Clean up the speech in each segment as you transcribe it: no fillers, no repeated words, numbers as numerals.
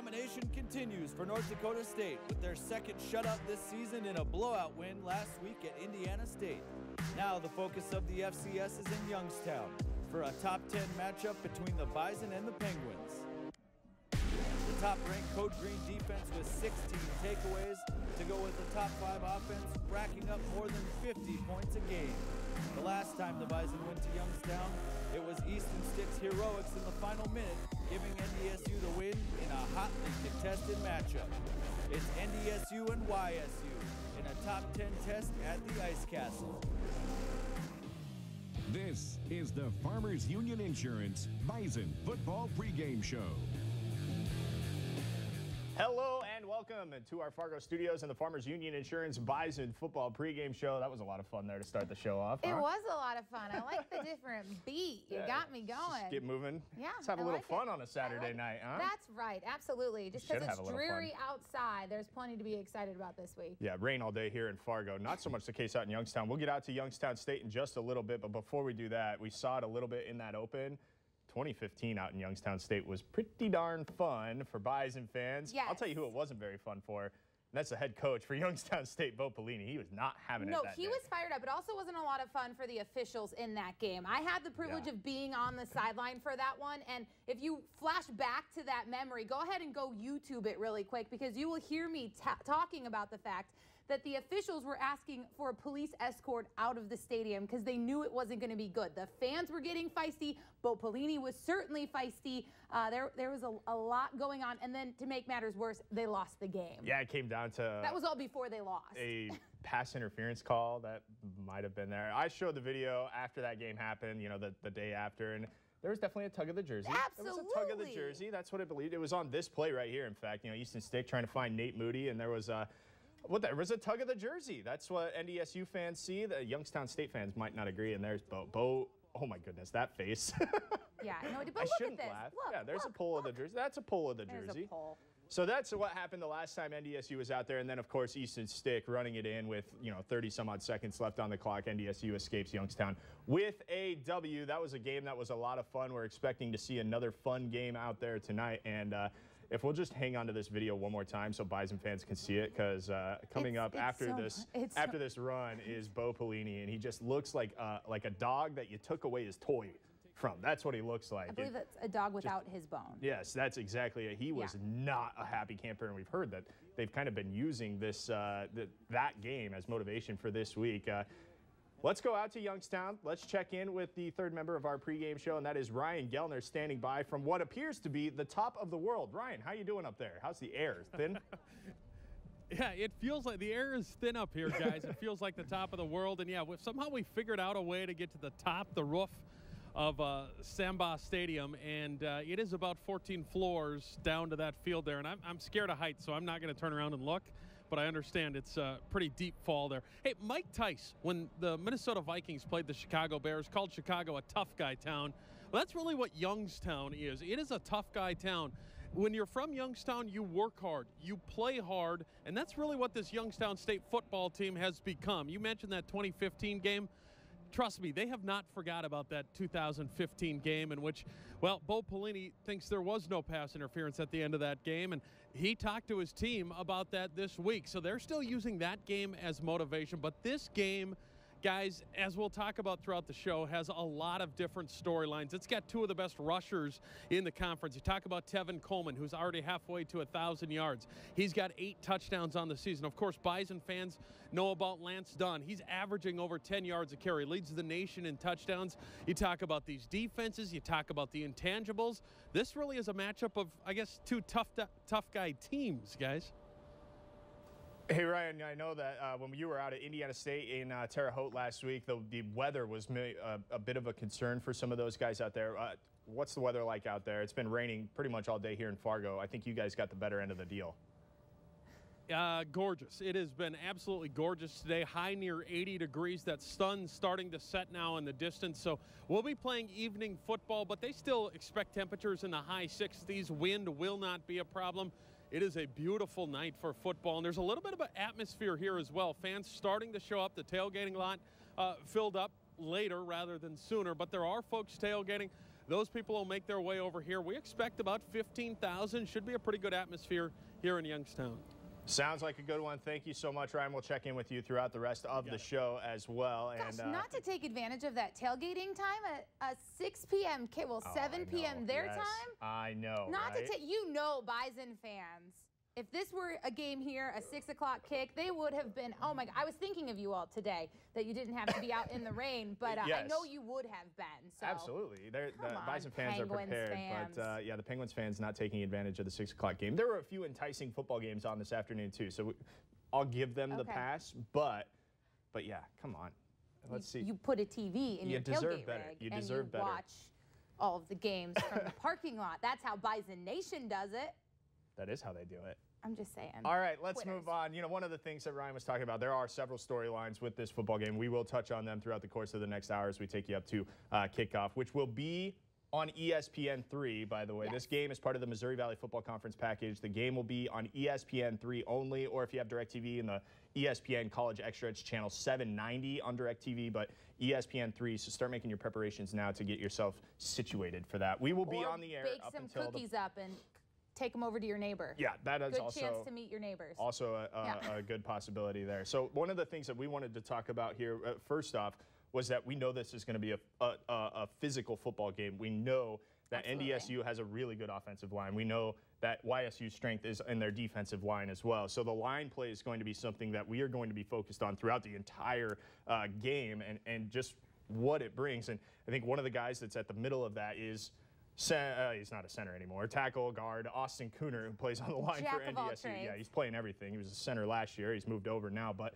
domination continues for North Dakota State with their second shutout this season in a blowout win last week at Indiana State. Now the focus of the FCS is in Youngstown for a top 10 matchup between the Bison and the Penguins. The top-ranked Code Green defense with 16 takeaways to go with the top 5 offense, racking up more than 50 points a game. The last time the Bison went to Youngstown, it was Easton Stick's heroics in the final minute, giving NDSU the win in a hotly contested matchup. It's NDSU and YSU in a top 10 test at the Ice Castle. This is the Farmers Union Insurance Bison Football Pregame Show. Hello and welcome to our Fargo studios and the Farmers Union Insurance Bison Football Pregame Show. That was a lot of fun there to start the show off. It was a lot of fun. I like the different beat. You got me going. Just get moving. Yeah, let's have a little fun on a Saturday night, huh? That's right, absolutely. Just because it's dreary outside, there's plenty to be excited about this week. Yeah, rain all day here in Fargo. Not so much the case out in Youngstown. We'll get out to Youngstown State in just a little bit, but before we do that, we saw it a little bit in that open. 2015 out in Youngstown State was pretty darn fun for Bison fans. Yes. I'll tell you who it wasn't very fun for. And that's the head coach for Youngstown State, Bo Pelini. He was not having it that day. No, he was fired up. It also wasn't a lot of fun for the officials in that game. I had the privilege of being on the sideline for that one, and if you flash back to that memory, go ahead and go YouTube it really quick, because you will hear me talking about the fact that the officials were asking for a police escort out of the stadium because they knew it wasn't going to be good. The fans were getting feisty. Bo Pelini was certainly feisty. There was a lot going on. And then to make matters worse, they lost the game. Yeah, it came down to... That was all before they lost. A pass interference call that might have been there. I showed the video after that game happened, you know, the day after, and there was definitely a tug of the jersey. Absolutely. There was a tug of the jersey. That's what I believed. It was on this play right here, in fact. You know, Easton Stick trying to find Nate Moody, and there was a... there was a tug of the jersey. That's what NDSU fans see. The Youngstown State fans might not agree, and there's Bo. Oh, my goodness, that face. Yeah, no, but I look shouldn't at this. laugh. Look, yeah, there's look, a pull of the jersey. That's a pull of the jersey. There's a pull. So that's what happened the last time NDSU was out there. And then, of course, Easton Stick running it in with, 30-some-odd seconds left on the clock. NDSU escapes Youngstown with a W. That was a game that was a lot of fun. We're expecting to see another fun game out there tonight. And if we'll just hang on to this video one more time so Bison fans can see it, because coming up after this run is Bo Pelini, and he just looks like a dog that you took away his toy from. That's what he looks like. I believe that's a dog without his bone. Yes, that's exactly it. He was not a happy camper, and we've heard that they've kind of been using this that game as motivation for this week. Let's go out to Youngstown. Let's check in with the third member of our pregame show, and that is Ryan Gellner, standing by from what appears to be the top of the world. Ryan, how you doing up there? How's the air? Thin? Yeah, it feels like the air is thin up here, guys. It feels like the top of the world, and yeah, somehow we figured out a way to get to the top, the roof of Samba Stadium, and it is about 14 floors down to that field there, and I'm scared of heights, so I'm not going to turn around and look, but I understand it's a pretty deep fall there. Hey, Mike Tice, when the Minnesota Vikings played the Chicago Bears, called Chicago a tough guy town. Well, that's really what Youngstown is. It is a tough guy town. When you're from Youngstown, you work hard, you play hard, and that's really what this Youngstown State football team has become. You mentioned that 2015 game. Trust me, they have not forgot about that 2015 game in which, well, Bo Pelini thinks there was no pass interference at the end of that game, and he talked to his team about that this week. So they're still using that game as motivation. But this game, guys, as we'll talk about throughout the show, has a lot of different storylines. It's got two of the best rushers in the conference. You talk about Tevin Coleman, who's already halfway to 1,000 yards. He's got 8 touchdowns on the season. Of course, Bison fans know about Lance Dunn. He's averaging over 10 yards a carry, leads the nation in touchdowns. You talk about these defenses. You talk about the intangibles. This really is a matchup of, I guess, two tough guy teams, guys. Hey, Ryan, I know that when you were out at Indiana State in Terre Haute last week, the weather was a bit of a concern for some of those guys out there. What's the weather like out there? It's been raining pretty much all day here in Fargo. I think you guys got the better end of the deal. Gorgeous. It has been absolutely gorgeous today. High near 80 degrees. That sun's starting to set now in the distance. So we'll be playing evening football, but they still expect temperatures in the high 60s. Wind will not be a problem. It is a beautiful night for football, and there's a little bit of an atmosphere here as well. Fans starting to show up. The tailgating lot filled up later rather than sooner, but there are folks tailgating. those people will make their way over here. We expect about 15,000. Should be a pretty good atmosphere here in Youngstown. Sounds like a good one. Thank you so much, Ryan. We'll check in with you throughout the rest of the show as well. Gosh, and not to take advantage of that tailgating time at 6 p.m. Well, 7 p.m. their time. I know. Not right? to take, Bison fans. If this were a game here, a 6 o'clock kick, they would have been, oh my God. I was thinking of you all today, that you didn't have to be out in the rain, but Yes. I know you would have been. So. Absolutely. The on, Bison fans are Penguins prepared. fans. But, yeah, the Penguins fans not taking advantage of the 6 o'clock game. There were a few enticing football games on this afternoon, too, so I'll give them the pass. But yeah, come on. Let's see. You put a TV in your tailgate better. rig You and deserve better. watch all of the games from the parking lot. That's how Bison Nation does it. That is how they do it. I'm just saying. All right, let's Quitters. move on. You know, one of the things that Ryan was talking about, there are several storylines with this football game. We will touch on them throughout the course of the next hour as we take you up to kickoff, which will be on ESPN3, by the way. Yes. This game is part of the Missouri Valley Football Conference package. The game will be on ESPN3 only, or if you have DirecTV in the ESPN College Extra, it's channel 790 on DirecTV, but ESPN3, so start making your preparations now to get yourself situated for that. We will be on the air bake up some until cookies up and take them over to your neighbor. Yeah, that is Good also chance to meet your neighbors. Also a good possibility there. So one of the things that we wanted to talk about here, first off, was that we know this is going to be a physical football game. We know that Absolutely. NDSU has a really good offensive line. We know that YSU's strength is in their defensive line as well. So the line play is going to be something that we are going to be focused on throughout the entire game and just what it brings. And I think one of the guys that's at the middle of that is he's not a center anymore. Tackle guard Austin Cooner, who plays on the line Jack for of all NDSU. trades. Yeah, he's playing everything. He was a center last year. He's moved over now. But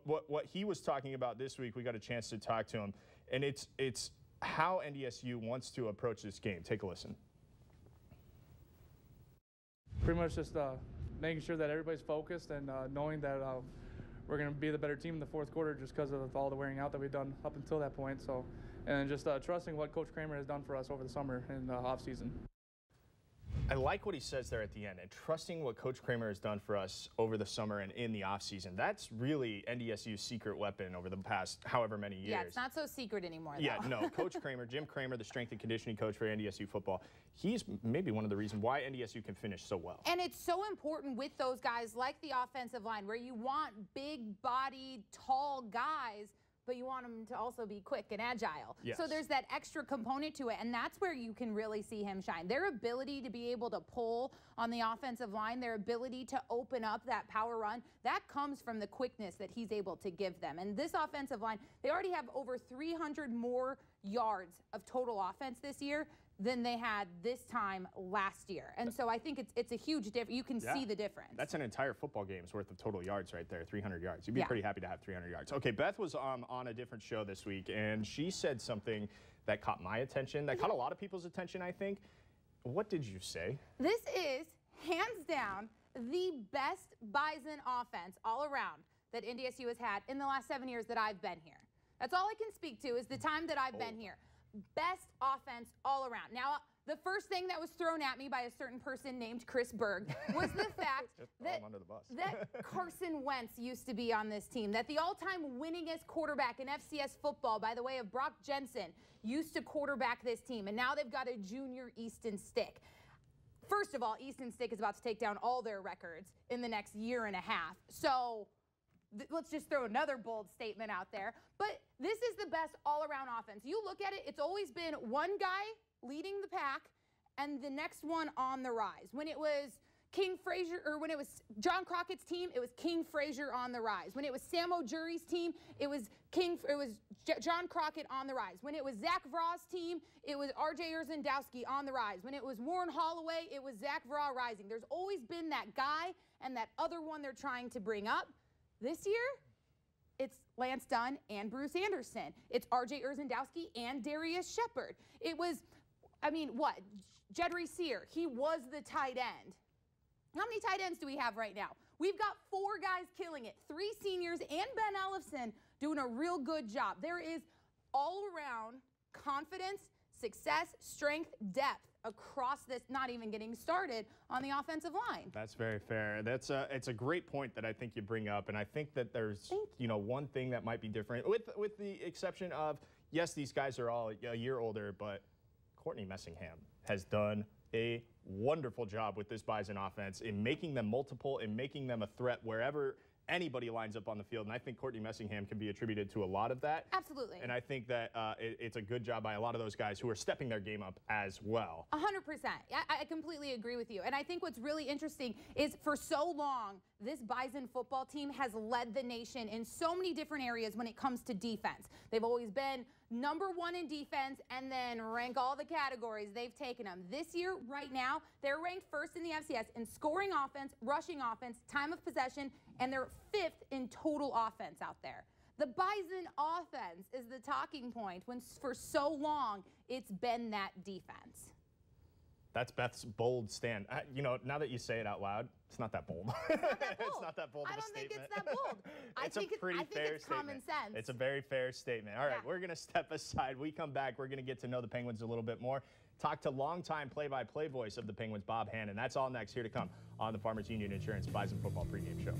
what he was talking about this week, we got a chance to talk to him, and it's how NDSU wants to approach this game. Take a listen. Pretty much just making sure that everybody's focused and knowing that we're going to be the better team in the fourth quarter just because of all the wearing out that we've done up until that point. So, and just trusting what Coach Kramer has done for us over the summer and off season. I like what he says there at the end, and trusting what Coach Kramer has done for us over the summer and in the offseason. That's really NDSU's secret weapon over the past however many years. Yeah, it's not so secret anymore, though. Yeah, no, Coach Kramer, Jim Kramer, the strength and conditioning coach for NDSU football, he's maybe one of the reasons why NDSU can finish so well. And it's so important with those guys like the offensive line where you want big-bodied, tall guys, but you want them to also be quick and agile. Yes. So there's that extra component to it, and that's where you can really see him shine. Their ability to be able to pull on the offensive line, their ability to open up that power run, that comes from the quickness that he's able to give them. And this offensive line, they already have over 300 more yards of total offense this year than they had this time last year. And so I think it's a huge difference. You can see the difference. That's an entire football game's worth of total yards right there, 300 yards. You'd be Yeah. pretty happy to have 300 yards. Okay, Beth was on a different show this week, and she said something that caught my attention, that caught a lot of people's attention, I think. What did you say? This is, hands down, the best Bison offense all around that NDSU has had in the last 7 years that I've been here. That's all I can speak to is the time that I've been here. Best offense all around. Now, the first thing that was thrown at me by a certain person named Chris Berg was the fact that, under the bus. that Carson Wentz used to be on this team, that the all-time winningest quarterback in FCS football, by the way of Brock Jensen, used to quarterback this team, and now they've got a junior Easton Stick. First of all, Easton Stick is about to take down all their records in the next year and a half. So let's just throw another bold statement out there. But this is the best all-around offense. You look at it, it's always been one guy leading the pack and the next one on the rise. When it was King Frazier, or when it was John Crockett's team, it was King Frazier on the rise. When it was Sam O'Jury's team, it was John Crockett on the rise. When it was Zach Vrah's team, it was R.J. Urzendowski on the rise. When it was Warren Holloway, it was Zach Vrah rising. There's always been that guy and that other one they're trying to bring up. This year, it's Lance Dunn and Bruce Anderson. It's R.J. Urzendowski and Darius Shepard. It was, Jedry Sear, he was the tight end. How many tight ends do we have right now? We've got 4 guys killing it, 3 seniors and Ben Ellefson doing a real good job. There is all-around confidence, success, strength, depth across this, not even getting started on the offensive line. That's very fair. It's a great point that I think you bring up, and I think that there's one thing that might be different with the exception of, yes, these guys are all a year older, but Courtney Messingham has done a wonderful job with this Bison offense in making them multiple, in making them a threat wherever anybody lines up on the field. And I think Courtney Messingham can be attributed to a lot of that. Absolutely. And I think that it's a good job by a lot of those guys who are stepping their game up as well. 100%. I completely agree with you. And I think what's really interesting is for so long, this Bison football team has led the nation in so many different areas when it comes to defense. They've always been #1 in defense, and then rank all the categories. They've taken them. This year, right now, they're ranked first in the FCS in scoring offense, rushing offense, time of possession, and they're 5th in total offense out there. The Bison offense is the talking point when for so long it's been that defense. That's Beth's bold stand. You know, now that you say it out loud, it's not that bold. It's not that bold. It's not that bold of a statement. I don't think it's that bold. I think it's common sense. It's a very fair statement. All right, we're going to step aside. We come back. We're going to get to know the Penguins a little bit more. Talk to longtime play-by-play voice of the Penguins, Bob Hannon. That's all next here to come on the Farmers Union Insurance Bison Football Pregame Show.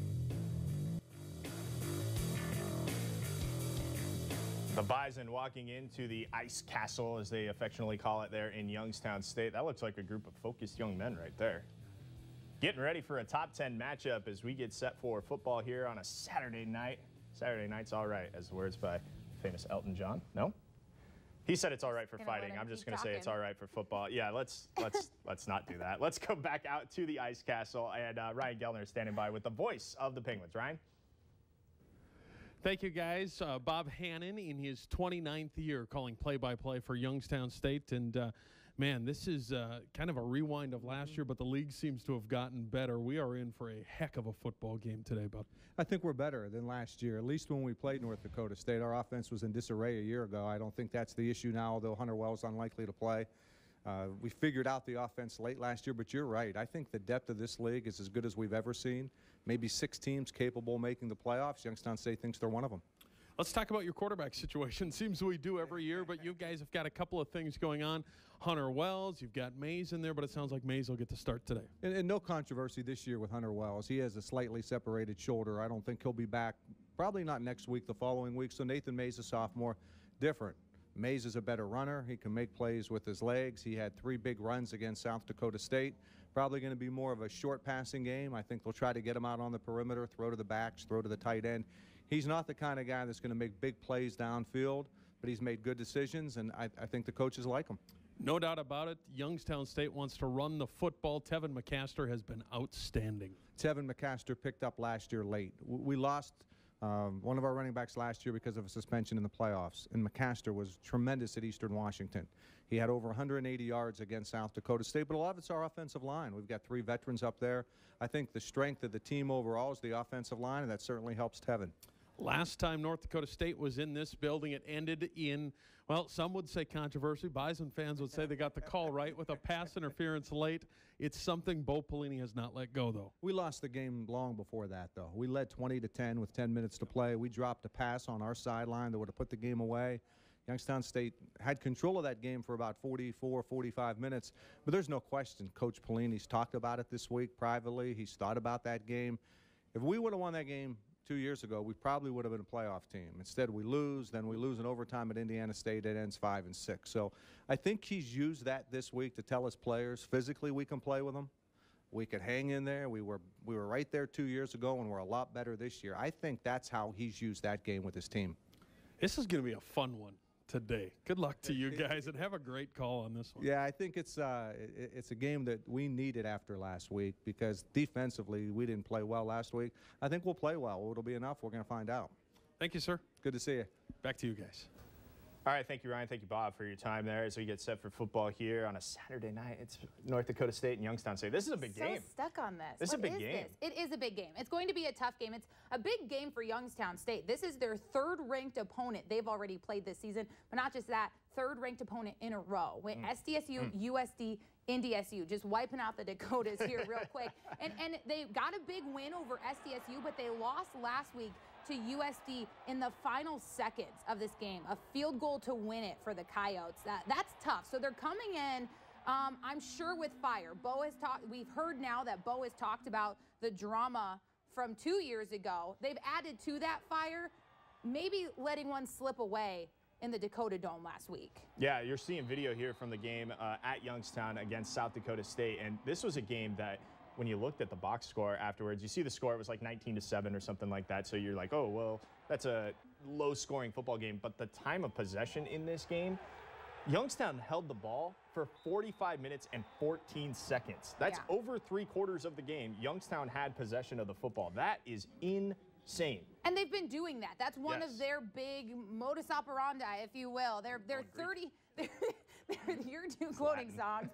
The Bison walking into the Ice Castle, as they affectionately call it there in Youngstown State. That looks like a group of focused young men right there. Getting ready for a top 10 matchup as we get set for football here on a Saturday night. Saturday night's all right, as the words by famous Elton John. No? He said it's all right for fighting. I'm just going to say it's all right for football. Yeah, let's not do that. Let's go back out to the Ice Castle, and Ryan Gellner is standing by with the voice of the Penguins. Ryan? Thank you, guys. Bob Hannon in his 29th year calling play-by-play for Youngstown State. And, man, this is kind of a rewind of last year, but the league seems to have gotten better. We are in for a heck of a football game today, Bob. I think we're better than last year, at least when we played North Dakota State. Our offense was in disarray a year ago. I don't think that's the issue now, although Hunter Wells unlikely to play. We figured out the offense late last year, but you're right. I think the depth of this league is as good as we've ever seen. Maybe 6 teams capable of making the playoffs. Youngstown State thinks they're one of them. Let's talk about your quarterback situation. Seems we do every year, but you guys have got a couple of things going on. Hunter Wells, you've got Mays in there, but it sounds like Mays will get to start today. And no controversy this year with Hunter Wells. He has a slightly separated shoulder. I don't think he'll be back, probably not next week, the following week. So Nathan Mays, a sophomore, different. Mays is a better runner. He can make plays with his legs. He had 3 big runs against South Dakota State. Probably going to be more of a short passing game. I think they'll try to get him out on the perimeter, throw to the backs, throw to the tight end. He's not the kind of guy that's going to make big plays downfield, but he's made good decisions, and I think the coaches like him. No doubt about it. Youngstown State wants to run the football. Tevin McCaster has been outstanding. Tevin McCaster picked up last year late. We lost one of our running backs last year because of a suspension in the playoffs, and McCaster was tremendous at Eastern Washington. He had over 180 yards against South Dakota State, but a lot of it's our offensive line. We've got 3 veterans up there. I think the strength of the team overall is the offensive line, and that certainly helps Tevin. Last time North Dakota State was in this building, it ended in, well, some would say controversy. Bison fans would say they got the call right with a pass interference late. It's something Bo Pelini has not let go, though. We lost the game long before that, though. We led 20-10 with 10 minutes to play. We dropped a pass on our sideline that would have put the game away. Youngstown State had control of that game for about 44, 45 minutes. But there's no question Coach Pelini's talked about it this week privately. He's thought about that game. If we would have won that game 2 years ago, we probably would have been a playoff team. Instead, we lose. Then we lose in overtime at Indiana State. It ends 5-6. So I think he's used that this week to tell his players physically we can play with them. We could hang in there. We were right there 2 years ago, and we're a lot better this year. I think that's how he's used that game with his team. This is going to be a fun one today. Good luck to you guys, and have a great call on this one. Yeah, I think it's a game that we needed after last week because defensively we didn't play well last week. I think we'll play well. It'll be enough. We're going to find out. Thank you, sir. Good to see you. Back to you guys. All right, thank you, Ryan. Thank you, Bob, for your time there as we get set for football here on a Saturday night. It's North Dakota State and Youngstown State. This is a big game. So stuck on this. This is a big game. It is a big game. It's going to be a tough game. It's a big game for Youngstown State. This is their 3rd-ranked opponent they've already played this season. But not just that, 3rd-ranked opponent in a row. Went SDSU, USD, NDSU, just wiping out the Dakotas here real quick. And they got a big win over SDSU, but they lost last week to USD in the final seconds of this game. A field goal to win it for the Coyotes. That's tough. So they're coming in, I'm sure, with fire. We've heard now that Bo has talked about the drama from 2 years ago. They've added to that fire, maybe letting one slip away in the Dakota Dome last week. Yeah, you're seeing video here from the game at Youngstown against South Dakota State, and this was a game that when you looked at the box score afterwards, you see the score, it was like 19-7 or something like that, so you're like, oh, well, that's a low-scoring football game, but the time of possession in this game, Youngstown held the ball for 45 minutes and 14 seconds. That's over 3/4 of the game. Youngstown had possession of the football. That is insane. And they've been doing that. That's one of their big modus operandi, if you will. They're 30. You're quoting songs.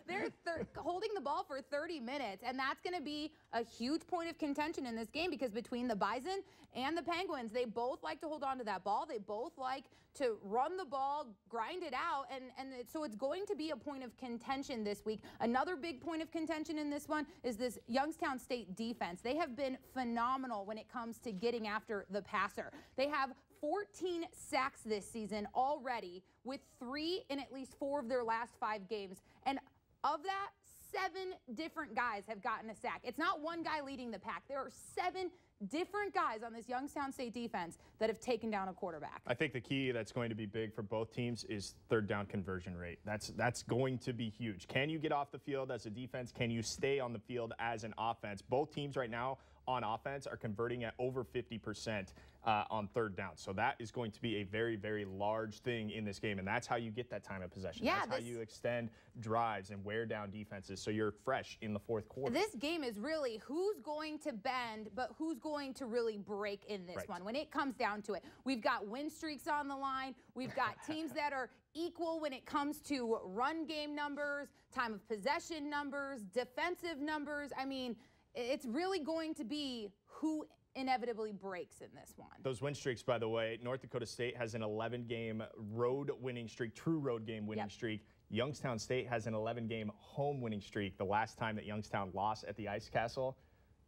They're holding the ball for 30 minutes, and that's going to be a huge point of contention in this game because between the Bison and the Penguins, they both like to hold on to that ball. They both like to run the ball, grind it out, and so it's going to be a point of contention this week. Another big point of contention in this one is this Youngstown State defense. They have been phenomenal when it comes to getting after the passer. They have 14 sacks this season already, with 3 in at least 4 of their last 5 games. And of that, 7 different guys have gotten a sack. It's not one guy leading the pack. There are 7 different guys on this Youngstown State defense that have taken down a quarterback. I think the key that's going to be big for both teams is third down conversion rate. That's going to be huge. Can you get off the field as a defense? Can you stay on the field as an offense? Both teams right now on offense are converting at over 50% on third down. So that is going to be a very, very large thing in this game, and that's how you get that time of possession. That's how you extend drives and wear down defenses so you're fresh in the fourth quarter. This game is really who's going to bend, but who's going to really break in this one when it comes down to it. We've got win streaks on the line. We've got teams that are equal when it comes to run game numbers, time of possession numbers, defensive numbers. I mean, it's really going to be who inevitably breaks in this one. Those win streaks, by the way, North Dakota State has an 11-game road winning streak, true road game winning streak. Youngstown State has an 11-game home winning streak. The last time that Youngstown lost at the Ice Castle,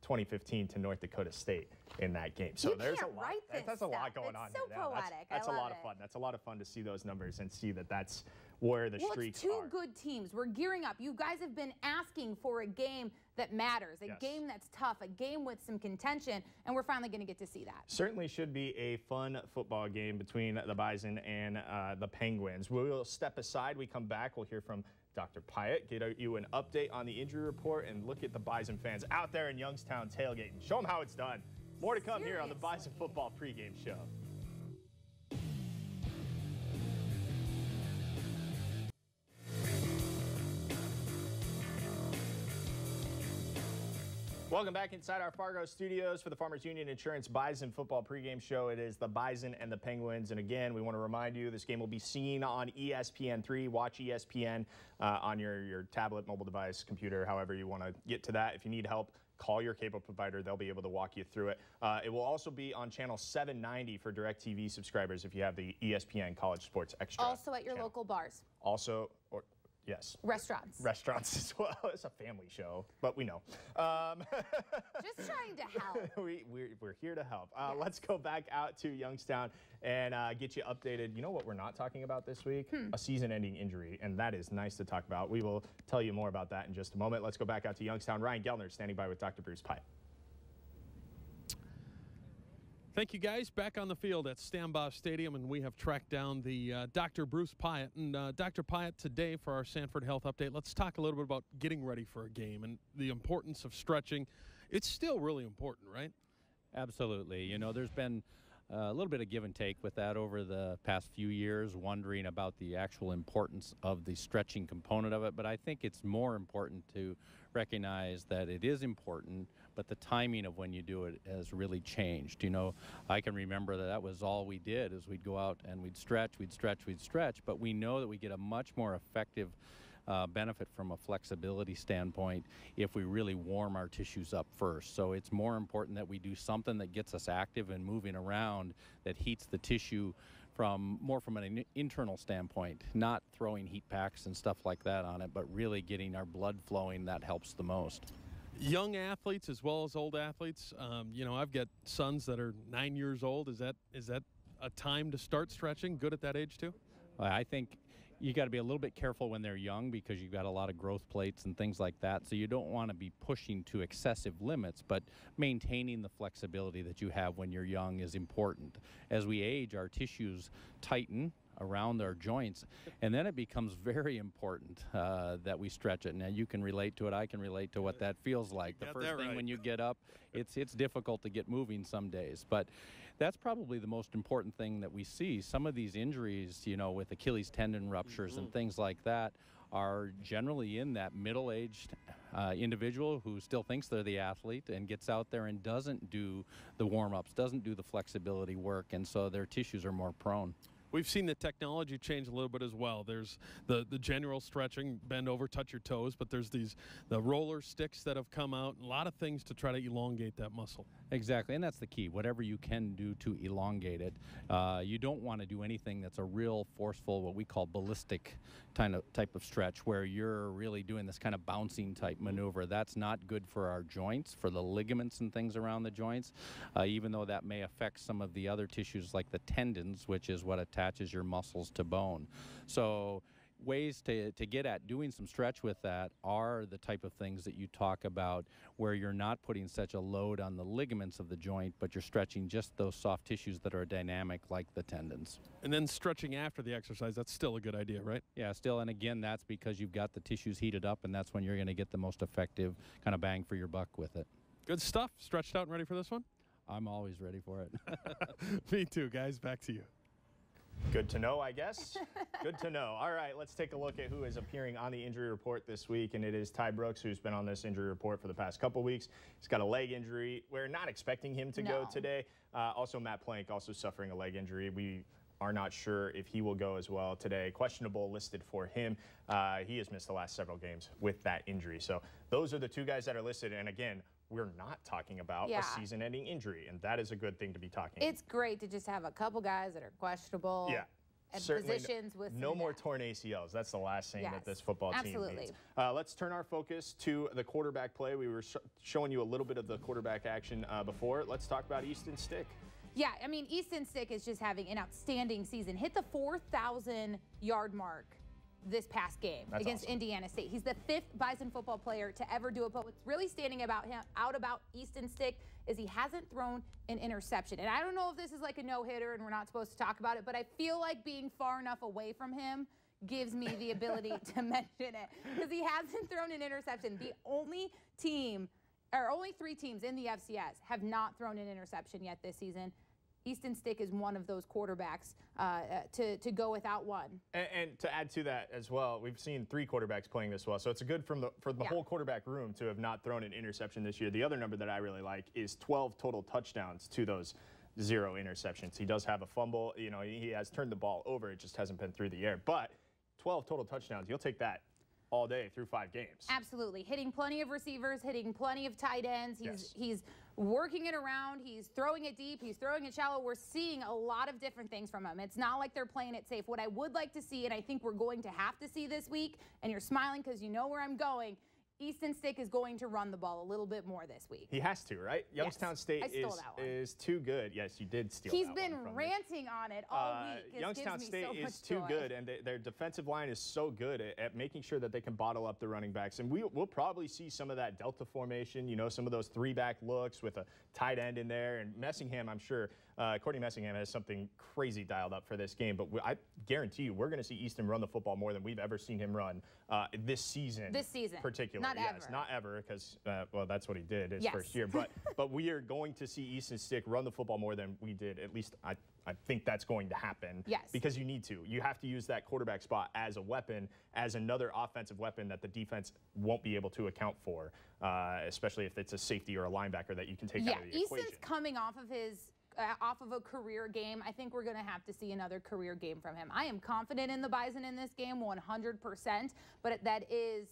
2015 to North Dakota State in that game. So there's a lot. That's a lot going on here. So poetic. That's a lot of fun. That's a lot of fun to see those numbers and see that that's where the streaks are. Well, it's 2 good teams. We're gearing up. You guys have been asking for a game that matters, a game that's tough, a game with some contention, and we're finally going to get to see that. Certainly should be a fun football game between the Bison and the Penguins. We'll step aside. We come back. We'll hear from Dr. Pyatt, get you an update on the injury report, and look at the Bison fans out there in Youngstown tailgating. Show them how it's done. More to come here on the Bison Football pregame show. Welcome back inside our Fargo studios for the Farmers Union Insurance Bison Football pregame show. It is the Bison and the Penguins. And again, we want to remind you this game will be seen on ESPN3. Watch ESPN on your tablet, mobile device, computer, however you want to get to that. If you need help, call your cable provider. They'll be able to walk you through it. It will also be on channel 790 for DirecTV subscribers if you have the ESPN College Sports Extra. Also at your local bars. Also, yes. Restaurants. Restaurants as well. It's a family show, but we know. Just trying to help. We're here to help. Let's go back out to Youngstown and get you updated. You know what we're not talking about this week? A season-ending injury, and that is nice to talk about. We will tell you more about that in just a moment. Let's go back out to Youngstown. Ryan Gellner standing by with Dr. Bruce Pyatt. Thank you, guys. Back on the field at Stambaugh Stadium, and we have tracked down the Dr. Bruce Pyatt. And Dr. Pyatt, today for our Sanford Health Update, let's talk a little bit about getting ready for a game and the importance of stretching. It's still really important, right? Absolutely. You know, there's been a little bit of give and take with that over the past few years, wondering about the actual importance of the stretching component of it. But I think it's more important to recognize that it is important, but the timing of when you do it has really changed. You know, I can remember that was all we did is we'd go out and we'd stretch, but we know that we get a much more effective benefit from a flexibility standpoint if we really warm our tissues up first. So it's more important that we do something that gets us active and moving around, that heats the tissue from an internal standpoint, not throwing heat packs and stuff like that on it, but really getting our blood flowing. That helps the most. Young athletes as well as old athletes. You know, I've got sons that are 9 years old. Is that a time to start stretching? Good at that age too? I think You got to be a little bit careful when they're young because you've got a lot of growth plates and things like that. So you don't want to be pushing to excessive limits, but maintaining the flexibility that you have when you're young is important. As we age, our tissues tighten around our joints, and then it becomes very important that we stretch it. Now, you can relate to it. I can relate to what that feels like. The first thing when you get up, it's difficult to get moving some days, but that's probably the most important thing that we see. Some of these injuries, you know, with Achilles tendon ruptures and things like that, are generally in that middle-aged individual who still thinks they're the athlete and gets out there and doesn't do the warm-ups, doesn't do the flexibility work, and so their tissues are more prone. We've seen the technology change a little bit as well. There's the general stretching, bend over, touch your toes, but there's the roller sticks that have come out, a lot of things to try to elongate that muscle. Exactly, and that's the key. Whatever you can do to elongate it. You don't want to do anything that's a real forceful, what we call ballistic type of stretch, where you're really doing this kind of bouncing type maneuver. That's not good for our joints, for the ligaments and things around the joints, even though that may affect some of the other tissues like the tendons, which is what attaches your muscles to bone. So ways to get at doing some stretch with that are the type of things that you talk about, where you're not putting such a load on the ligaments of the joint, but you're stretching just those soft tissues that are dynamic, like the tendons. And then stretching after the exercise, that's still a good idea, right? Yeah, still, and again, that's because you've got the tissues heated up, and that's when you're going to get the most effective kind of bang for your buck with it. Good stuff. Stretched out and ready for this one? I'm always ready for it. Me too, guys. Back to you. Good to know, I guess. Good to know. All right, let's take a look at who is appearing on the injury report this week, and it is Ty Brooks, who's been on this injury report for the past couple weeks. He's got a leg injury. We're not expecting him to go today. Also, Matt Plank also suffering a leg injury. We are not sure if he will go as well today. Questionable listed for him. He has missed the last several games with that injury. So those are the two guys that are listed, and again, we're not talking about a season-ending injury, and that is a good thing to be talking about. It's great to just have a couple guys that are questionable. Yeah. And Certainly positions with no more torn ACLs. That's the last thing that this football team needs. Let's turn our focus to the quarterback play. We were showing you a little bit of the quarterback action before. Let's talk about Easton Stick. Yeah, I mean, Easton Stick is just having an outstanding season. Hit the 4,000-yard mark this past game against Indiana State. He's the 5th Bison football player to ever do it, but what's really standing about Easton Stick is he hasn't thrown an interception. And I don't know if this is like a no-hitter and we're not supposed to talk about it, but I feel like being far enough away from him gives me the ability to mention it, because he hasn't thrown an interception. The only team, or only 3 teams in the FCS have not thrown an interception yet this season. Easton Stick is one of those quarterbacks to go without one. And to add to that as well, we've seen 3 quarterbacks playing this well, so it's a good for the whole quarterback room to have not thrown an interception this year. The other number that I really like is 12 total touchdowns to those 0 interceptions. He does have a fumble. You know, he has turned the ball over. It just hasn't been through the air. But 12 total touchdowns, you'll take that all day through 5 games. Absolutely. Hitting plenty of receivers, hitting plenty of tight ends. He's working it around. He's throwing it deep. He's throwing it shallow. We're seeing a lot of different things from him. It's not like they're playing it safe. What I would like to see, and I think we're going to have to see this week, and you're smiling because you know where I'm going, Easton Stick is going to run the ball a little bit more this week. He has to, right? Youngstown State is too good. Yes, you did steal that one. He's been ranting on it all week. Youngstown State is too good, and their defensive line is so good at making sure that they can bottle up the running backs. And we'll probably see some of that Delta formation, you know, some of those 3-back looks with a tight end in there. And Messingham, I'm sure, Courtney Messingham has something crazy dialed up for this game. But I guarantee you we're going to see Easton run the football more than we've ever seen him run this season. This season. Particularly. Not ever, because, well, that's what he did his first year. But we are going to see Easton Stick run the football more than we did. At least I think that's going to happen. Yes. Because you need to. You have to use that quarterback spot as a weapon, as another offensive weapon that the defense won't be able to account for, especially if it's a safety or a linebacker that you can take out of the equation. Easton's coming off of a career game. I think we're going to have to see another career game from him. I am confident in the Bison in this game 100%, but that is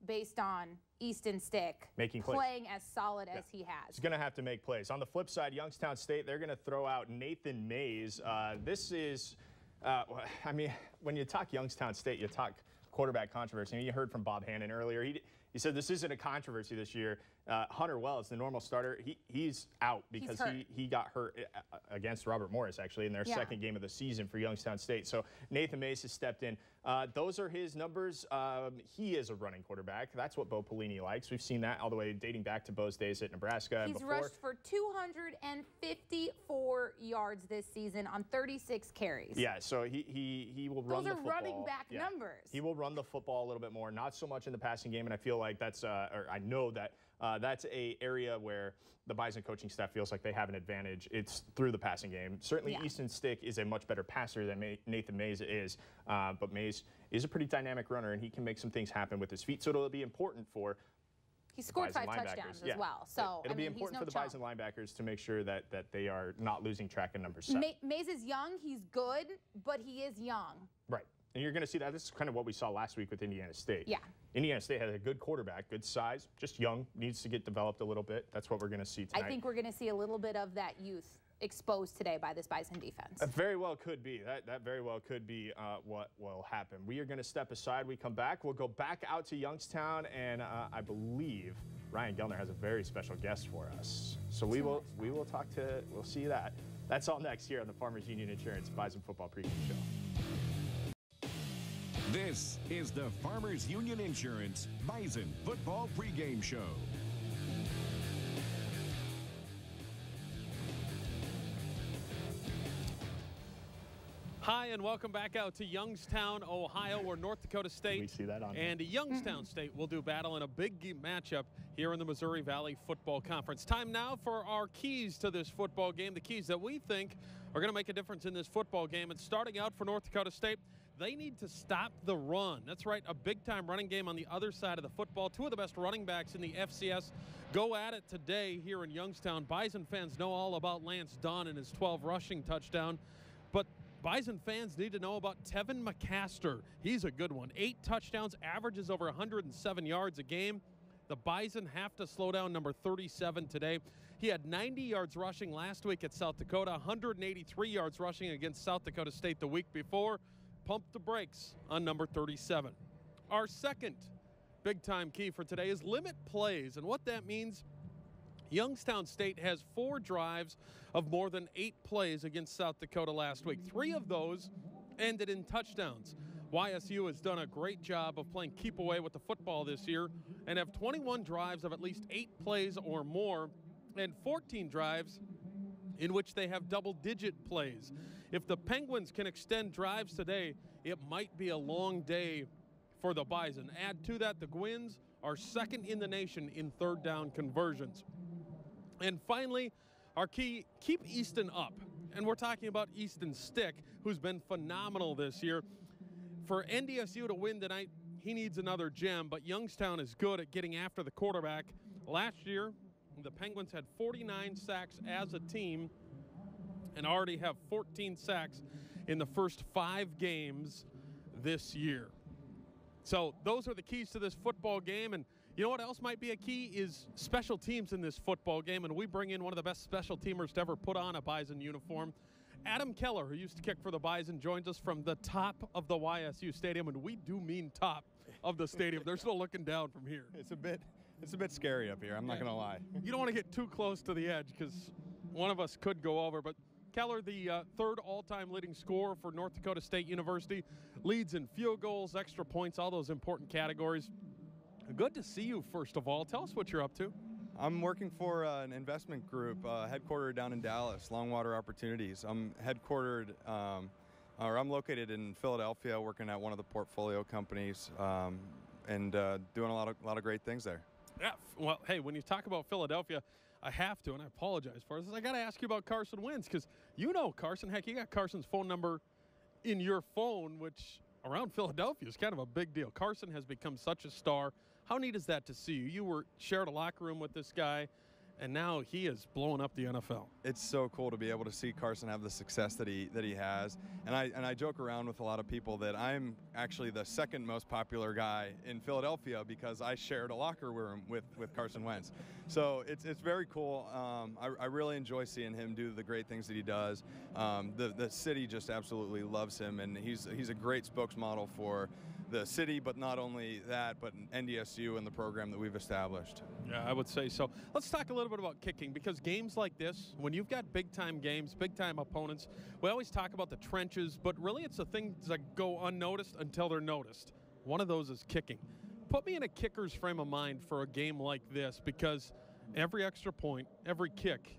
based on Easton Stick playing as solid as he has. He's going to have to make plays. On the flip side, Youngstown State, they're going to throw out Nathan Mays. This is, I mean, when you talk Youngstown State, you talk quarterback controversy. You heard from Bob Hannon earlier. He he said this isn't a controversy this year. Hunter Wells, the normal starter, he's out because he got hurt against Robert Morris, actually, in their second game of the season for Youngstown State. So Nathan Mace has stepped in. Those are his numbers. He is a running quarterback. That's what Bo Pelini likes. We've seen that all the way dating back to Bo's days at Nebraska. He's rushed for 254 yards this season on 36 carries. Yeah, so he will run the football. Those are running back numbers. He will run the football a little bit more, not so much in the passing game, and I feel like that's, or I know that that's a area where the Bison coaching staff feels like they have an advantage. It's through the passing game. Certainly, Easton Stick is a much better passer than Nathan Mays is, but Mays is a pretty dynamic runner, and he can make some things happen with his feet. So it'll be important for he scored 5 touchdowns as well. So it'll be important for the Bison linebackers to make sure that they are not losing track of number 7. Mays is young. He's good, but he is young. Right. And you're going to see that. This is kind of what we saw last week with Indiana State. Yeah. Indiana State has a good quarterback, good size, just young, needs to get developed a little bit. That's what we're going to see tonight. I think we're going to see a little bit of that youth exposed today by this Bison defense. That very well could be. That very well could be what will happen. We are going to step aside. We come back. We'll go back out to Youngstown, and I believe Ryan Gellner has a very special guest for us. So we'll see that. That's all next here on the Farmers Union Insurance Bison Football Pregame Show. This is the Farmers Union Insurance Bison Football Pregame Show. Hi, and welcome back out to Youngstown, Ohio, where North Dakota State We see that on and Youngstown State will do battle in a big matchup here in the Missouri Valley Football Conference. Time now for our keys to this football game, the keys that we think are going to make a difference in this football game. And starting out for North Dakota State, they need to stop the run. That's right, a big-time running game on the other side of the football. 2 of the best running backs in the FCS go at it today here in Youngstown. Bison fans know all about Lance Dunn and his 12 rushing touchdown, but Bison fans need to know about Tevin McCaster. He's a good one. 8 touchdowns, averages over 107 yards a game. The Bison have to slow down number 37 today. He had 90 yards rushing last week at South Dakota, 183 yards rushing against South Dakota State the week before. Pump the brakes on number 37. Our second big-time key for today is limit plays, and what that means, Youngstown State has 4 drives of more than 8 plays against South Dakota last week. 3 of those ended in touchdowns. YSU has done a great job of playing keep away with the football this year and have 21 drives of at least 8 plays or more and 14 drives in which they have double-digit plays. If the Penguins can extend drives today, it might be a long day for the Bison. Add to that, the Gwins are second in the nation in 3rd down conversions. And finally, our key, keep Easton up. And we're talking about Easton Stick, who's been phenomenal this year. For NDSU to win tonight, he needs another gem, but Youngstown is good at getting after the quarterback. Last year, the Penguins had 49 sacks as a team and already have 14 sacks in the first 5 games this year. So those are the keys to this football game. And you know what else might be a key is special teams in this football game. And we bring in one of the best special teamers to ever put on a Bison uniform. Adam Keller, who used to kick for the Bison, joins us from the top of the YSU Stadium. And we do mean top of the stadium. There's no looking down from here. It's a bit scary up here, I'm not going to lie. You don't want to get too close to the edge because one of us could go over. But Keller, the 3rd all-time leading scorer for North Dakota State University, leads in field goals, extra points, all those important categories. Good to see you, first of all. Tell us what you're up to. I'm working for an investment group headquartered down in Dallas, Longwater Opportunities. I'm headquartered, or I'm located in Philadelphia, working at one of the portfolio companies and doing a lot of great things there. Yeah, well, hey, when you talk about Philadelphia, I have to, and I apologize for this. I got to ask you about Carson Wentz because you know Carson. Heck, you got Carson's phone number in your phone, which around Philadelphia is kind of a big deal. Carson has become such a star. How neat is that to see you? You shared a locker room with this guy, and now he is blowing up the NFL. It's so cool to be able to see Carson have the success that he has. And I joke around with a lot of people that I'm actually the 2nd most popular guy in Philadelphia because I shared a locker room with Carson Wentz. So it's very cool. I really enjoy seeing him do the great things that he does. The city just absolutely loves him, and he's a great spokesmodel for the city, but not only that, but NDSU and the program that we've established. Yeah, I would say so. Let's talk a little bit about kicking, because games like this, when you've got big-time games, big-time opponents, we always talk about the trenches, but really it's the things that go unnoticed until they're noticed. One of those is kicking. Put me in a kicker's frame of mind for a game like this, because every extra point, every kick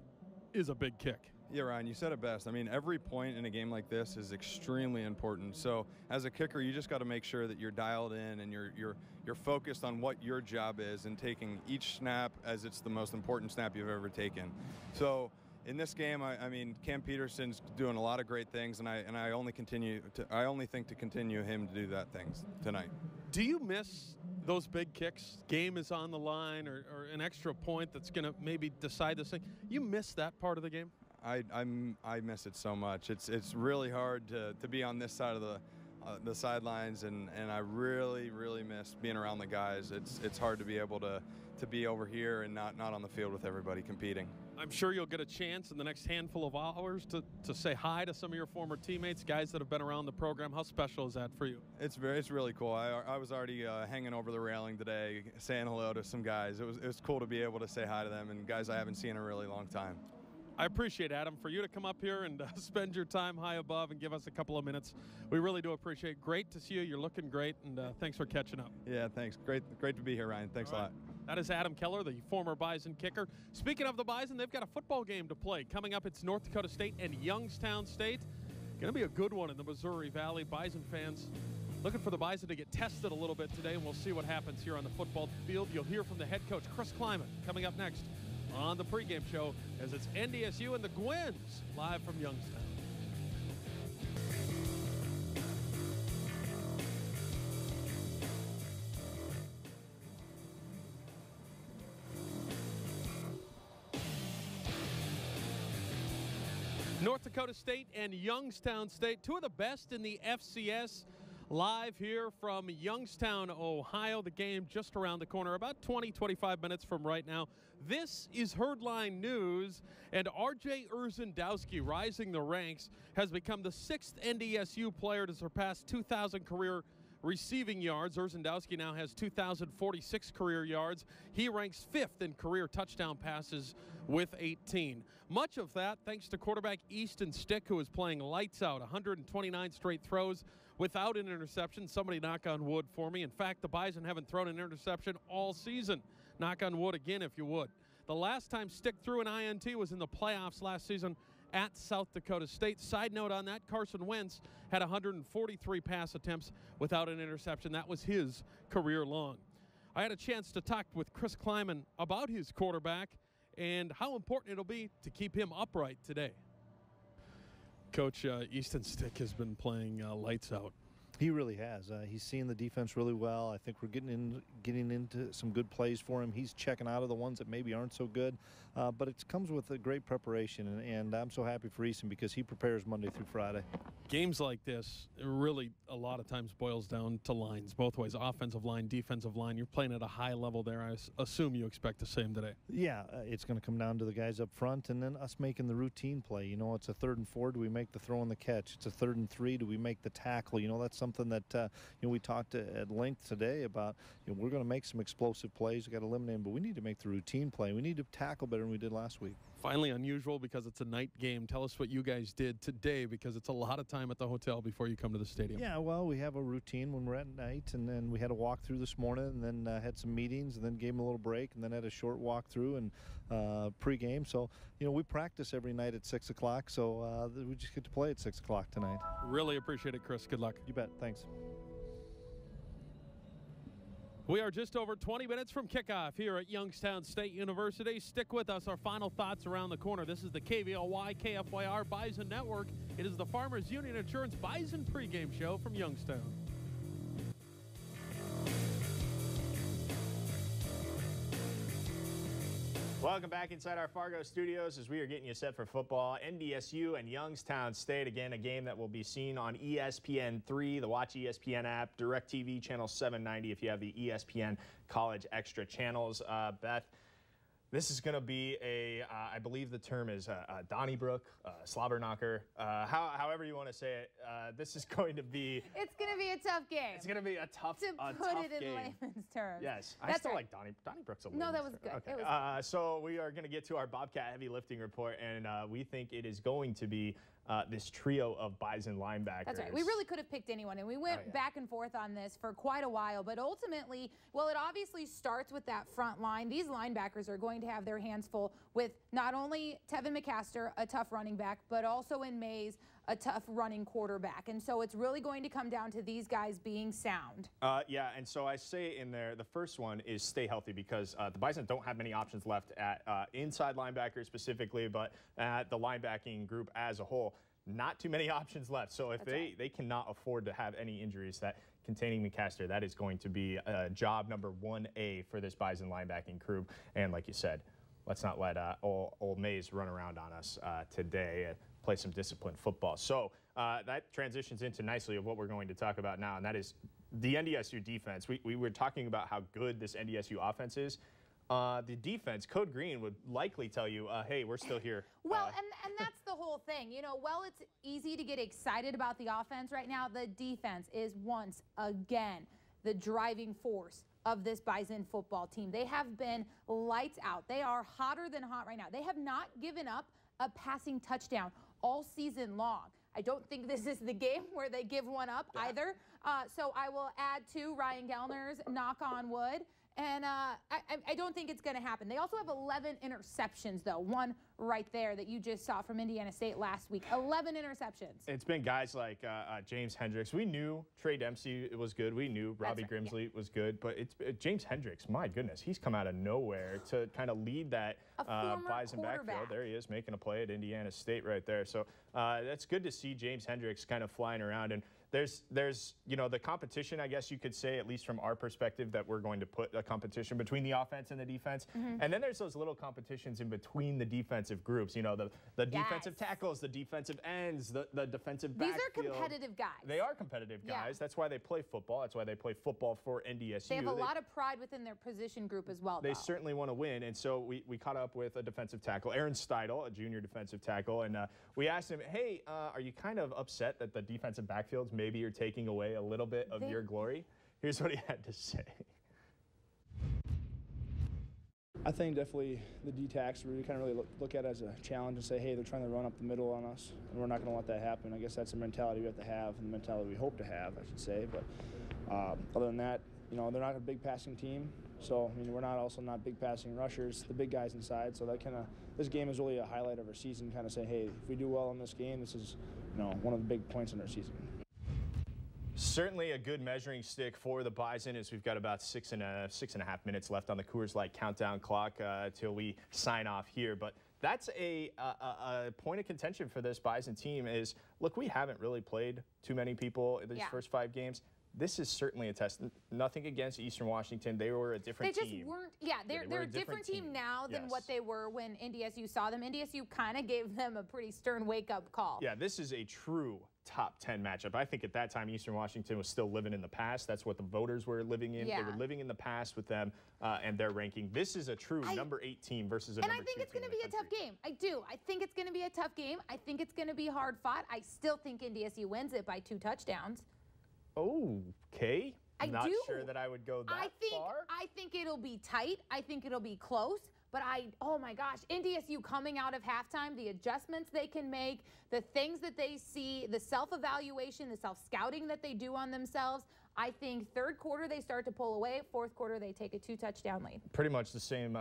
is a big kick. Yeah, Ryan, you said it best. I mean, every point in a game like this is extremely important. So as a kicker, you just got to make sure that you're dialed in and you're focused on what your job is and taking each snap as it's the most important snap you've ever taken. So in this game, I mean, Cam Peterson's doing a lot of great things, and I only think to continue him to do that things tonight. Do you miss those big kicks? Game is on the line, or an extra point that's going to maybe decide this thing. You miss that part of the game? I miss it so much. It's really hard to be on this side of the sidelines, and I really miss being around the guys. It's hard to be able to be over here and not on the field with everybody competing. I'm sure you'll get a chance in the next handful of hours to say hi to some of your former teammates, guys that have been around the program. How special is that for you? It's really cool. I was already hanging over the railing today, saying hello to some guys. It was cool to be able to say hi to them, and guys I haven't seen in a really long time. I appreciate, Adam, for you to come up here and spend your time high above and give us a couple of minutes. We really do appreciate it. Great to see you. You're looking great, and thanks for catching up. Yeah, thanks. Great to be here, Ryan. Thanks a lot. That is Adam Keller, the former Bison kicker. Speaking of the Bison, they've got a football game to play. Coming up, it's North Dakota State and Youngstown State. Going to be a good one in the Missouri Valley. Bison fans looking for the Bison to get tested a little bit today, and we'll see what happens here on the football field. You'll hear from the head coach, Chris Kleiman, coming up next on the pregame show as it's NDSU and the Gwens live from Youngstown. North Dakota State and Youngstown State, two of the best in the FCS, live here from Youngstown, Ohio. The game just around the corner, about 20-25 minutes from right now. This is Herdline News, and R.J. Urzendowski, rising the ranks, has become the 6th NDSU player to surpass 2,000 career receiving yards. Urzendowski now has 2,046 career yards. He ranks 5th in career touchdown passes with 18. Much of that thanks to quarterback Easton Stick, who is playing lights out, 129 straight throws without an interception. Somebody knock on wood for me. In fact, the Bison haven't thrown an interception all season. Knock on wood again if you would. The last time Stick threw an INT was in the playoffs last season at South Dakota State. Side note on that, Carson Wentz had 143 pass attempts without an interception. That was his career long. I had a chance to talk with Chris Kleiman about his quarterback and how important it'll be to keep him upright today. Coach, Easton Stick has been playing lights out. He really has. He's seeing the defense really well. I think we're getting into some good plays for him. He's checking out of the ones that maybe aren't so good, but it comes with a great preparation, and I'm so happy for Easton because he prepares Monday through Friday. Games like this really a lot of times boils down to lines, both ways, offensive line, defensive line. You're playing at a high level there. I assume you expect the same today. Yeah, it's going to come down to the guys up front and then us making the routine play. You know, it's a 3rd and 4. Do we make the throw and the catch? It's a 3rd and 3. Do we make the tackle? You know, that's something that we talked at length today about. We're going to make some explosive plays. We got to eliminate them, but we need to make the routine play. We need to tackle better than we did last week. Finally, unusual because it's a night game. Tell us what you guys did today, because it's a lot of time at the hotel before you come to the stadium. Yeah, well, we have a routine when we're at night, and then we had a walkthrough this morning, and then had some meetings, and then gave them a little break, and then had a short walkthrough and pregame. So, we practice every night at 6 o'clock, so we just get to play at 6 o'clock tonight. Really appreciate it, Chris. Good luck. You bet. Thanks. We are just over 20 minutes from kickoff here at Youngstown State University. Stick with us. Our final thoughts around the corner. This is the KVLY KFYR Bison Network. It is the Farmers Union Insurance Bison pregame show from Youngstown. Welcome back inside our Fargo studios as we are getting you set for football. NDSU and Youngstown State. Again, a game that will be seen on ESPN3, the Watch ESPN app, DirecTV channel 790 if you have the ESPN College Extra channels. Beth, This is going to be I believe the term is Donnybrook, slobber knocker, however you want to say it. This is going to be. It's going to be a tough game. It's going to be a tough game. To put it in layman's terms. Yes, That's I still right. like Donnybrook's a No, that was good. Okay. It was so we are going to get to our Bobcat heavy lifting report, and we think it is going to be this trio of Bison linebackers. That's right. We really could have picked anyone, and we went back and forth on this for quite a while. But ultimately, well, it obviously starts with that front line. These linebackers are going to have their hands full with not only Tevin McCaster, a tough running back, but also in Mays, a tough running quarterback. And so it's really going to come down to these guys being sound. Yeah, and so I say in there, the first one is stay healthy, because the Bison don't have many options left at inside linebackers specifically, but at the linebacking group as a whole. Not too many options left. So if they cannot afford to have any injuries, that containing McCaster, that is going to be job number 1A for this Bison linebacking crew. And like you said, let's not let old Mays run around on us today and play some disciplined football. So that transitions into nicely of what we're going to talk about now, and that is the NDSU defense. We were talking about how good this NDSU offense is. The defense, Code Green, would likely tell you, hey, we're still here. Well, and that's the whole thing. You know, well, it's easy to get excited about the offense right now. The defense is once again the driving force of this Bison football team. They have been lights out. They are hotter than hot right now. They have not given up a passing touchdown all season long. I don't think this is the game where they give one up either. So I will add to Ryan Gellner's knock on wood. And I don't think it's going to happen. They also have 11 interceptions, though. One right there that you just saw from Indiana State last week. 11 interceptions. It's been guys like James Hendricks. We knew Trey Dempsey was good. We knew Robbie Grimsley was good. But it's James Hendricks, my goodness, he's come out of nowhere to kind of lead that Bison backfield. There he is making a play at Indiana State right there. So that's good to see James Hendricks kind of flying around. And there's you know, the competition, I guess you could say, at least from our perspective, that we're going to put a competition between the offense and the defense. And then there's those little competitions in between the defensive groups. You know, the defensive tackles, the defensive ends, the defensive backfield. These are competitive guys. They are competitive guys. That's why they play football. That's why they play football for NDSU. They have a lot of pride within their position group as well, They certainly want to win. And so we caught up with a defensive tackle, Aaron Steidel, a junior defensive tackle. And we asked him, hey, are you kind of upset that the defensive backfields maybe are taking away a little bit of your glory? Here's what he had to say. I think definitely the D-tacks really kind of look at it as a challenge and say, hey, they're trying to run up the middle on us, and we're not going to let that happen. I guess that's the mentality we have to have, and the mentality we hope to have, I should say. But other than that, you know, they're not a big passing team, so I mean, we're not big passing rushers, the big guys inside. So that this game is really a highlight of our season. Kind of say, hey, if we do well in this game, this is, you know, one of the big points in our season. Certainly a good measuring stick for the Bison, as we've got about six and a half minutes left on the Coors Light countdown clock till we sign off here. But that's a point of contention for this Bison team is, look, we haven't really played too many people in these first 5 games. This is certainly a test. Nothing against Eastern Washington. They were a different team. They just weren't, they're a different team now than what they were when NDSU saw them. NDSU kind of gave them a pretty stern wake-up call. Yeah, this is a true top 10 matchup. I think at that time Eastern Washington was still living in the past. That's what the voters were living in. They were living in the past with them and their ranking. This is a true number 8 team versus a number 2 team. And I think it's going to be a tough game. I do. I think it's going to be a tough game. I think it's going to be hard fought. I still think NDSU wins it by 2 touchdowns. Okay. I'm not sure that I would go that far. I think it'll be tight. I think it'll be close. But oh my gosh, NDSU coming out of halftime, the adjustments they can make, the things that they see, the self-evaluation, the self-scouting that they do on themselves, I think 3rd quarter they start to pull away, 4th quarter they take a 2-touchdown lead. Pretty much the same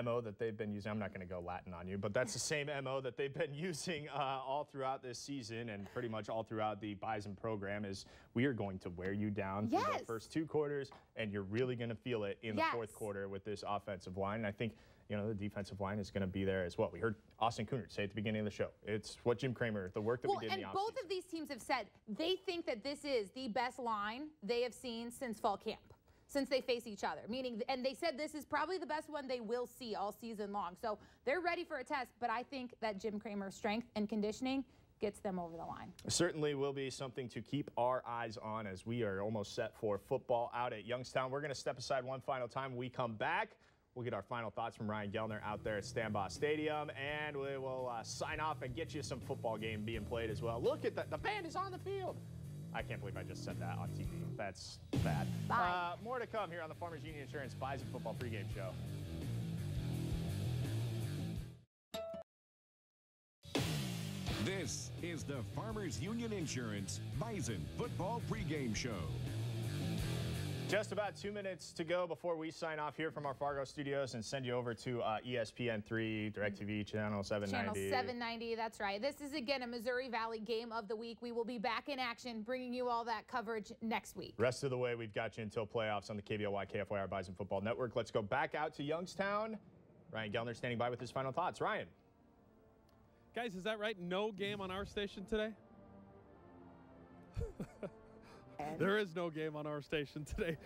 MO that they've been using. I'm not going to go Latin on you, but that's the same MO that they've been using all throughout this season and pretty much all throughout the Bison program is we are going to wear you down through the first 2 quarters, and you're really going to feel it in the 4th quarter with this offensive line. And I think, you know, the defensive line is going to be there as well. We heard Austin Coonert say at the beginning of the show, it's what Jim Kramer, the work that we did in the offseason. And both of these teams have said they think that this is the best line they have seen since fall camp, since they face each other, and they said this is probably the best one they will see all season long. So they're ready for a test, but I think that Jim Kramer's strength and conditioning gets them over the line. Certainly will be something to keep our eyes on as we are almost set for football out at Youngstown. We're going to step aside one final time. When we come back, We'll get our final thoughts from Ryan Gellner out there at Stambaugh Stadium, and we will sign off and get you some football game being played as well. Look at that. The band is on the field. I can't believe I just said that on TV. That's bad. More to come here on the Farmers Union Insurance Bison Football pregame show. This is the Farmers Union Insurance Bison Football pregame show. Just about 2 minutes to go before we sign off here from our Fargo studios and send you over to ESPN3, DirecTV, Channel 790. Channel 790, that's right. This is, again, a Missouri Valley game of the week. We will be back in action, bringing you all that coverage next week. Rest of the way, we've got you until playoffs on the KBOY KFYR Bison Football Network. Let's go back out to Youngstown. Ryan Gellner standing by with his final thoughts. Ryan. Guys, is that right? No game on our station today? There is no game on our station today.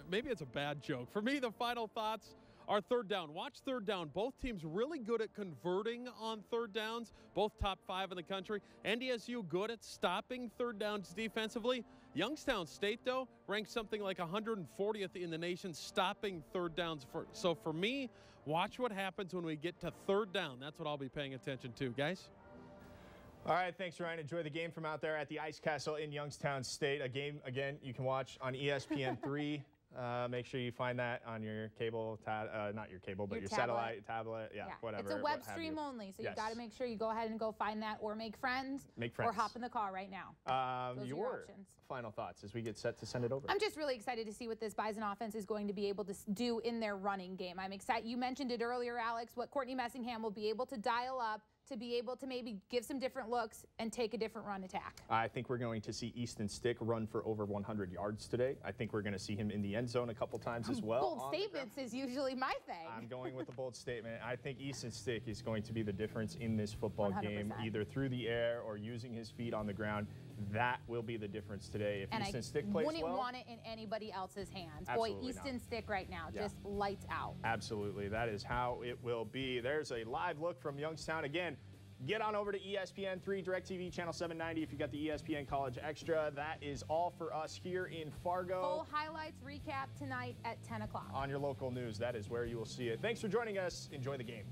Maybe it's a bad joke. For me, the final thoughts are third down. Watch third down. Both teams really good at converting on third downs, both top 5 in the country. NDSU good at stopping third downs defensively. Youngstown State, though, ranks something like 140th in the nation stopping third downs. So for me, watch what happens when we get to third down. That's what I'll be paying attention to, guys. All right, thanks, Ryan. Enjoy the game from out there at the Ice Castle in Youngstown State. A game, again, you can watch on ESPN3. Make sure you find that on your cable, not your cable, but your satellite, tablet, whatever. It's a web stream only, so you've got to make sure you go ahead and go find that, or make friends. Or hop in the car right now. Those are your options. Final thoughts as we get set to send it over. I'm just really excited to see what this Bison offense is going to be able to do in their running game. I'm excited. You mentioned it earlier, Alex, what Courtney Messingham will be able to dial up to be able to maybe give some different looks and take a different run attack. I think we're going to see Easton Stick run for over 100 yards today. I think we're going to see him in the end zone a couple times as well. Bold statements is usually my thing. I'm going with a bold statement. I think Easton Stick is going to be the difference in this football 100%. game, either through the air or using his feet on the ground. That will be the difference today. If Easton Stick plays well, I wouldn't want it in anybody else's hands. Boy, Easton Stick right now, just lights out. Absolutely. That is how it will be. There's a live look from Youngstown. Again, get on over to ESPN3, DirecTV, Channel 790 if you got the ESPN College Extra. That is all for us here in Fargo. Full highlights recap tonight at 10 o'clock. On your local news, that is where you will see it. Thanks for joining us. Enjoy the game.